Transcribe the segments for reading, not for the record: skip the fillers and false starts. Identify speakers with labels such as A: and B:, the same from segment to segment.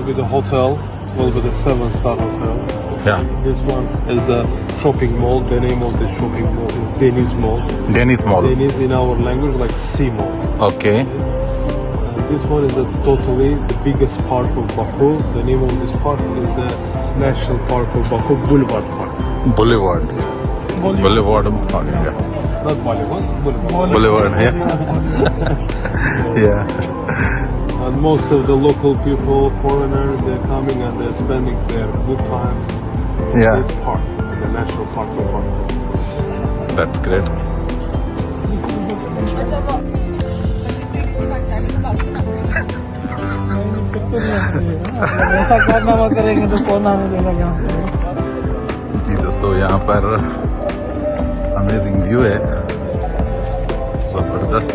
A: will be the hotel, will be the 7-star hotel.
B: Yeah.
A: This one is the shopping mall. The name of the shopping mall is Deniz Mall.
B: Deniz Mall.
A: Deniz in our language like sea mall.
B: Okay.
A: This one is totally the biggest park of Baku. The name of this park is the National Park of Baku Boulevard Park.
B: Boulevard. Boulevard. Yeah.
A: Not Boulevard, Boulevard.
B: Boulevard. Yeah. Yeah.
A: And most of the local people, foreigners, they're coming and they're spending their good time in
B: Yeah.
A: this park, the National Park of Baku.
B: That's great.
C: ऐसा कारनामा करेंगे तो कौन आने देगा यहाँ पे।
B: जी दोस्तों, यहाँ पर अमेजिंग व्यू है, जबरदस्त।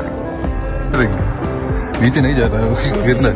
B: नीचे नहीं जा रहा है, गिरना है।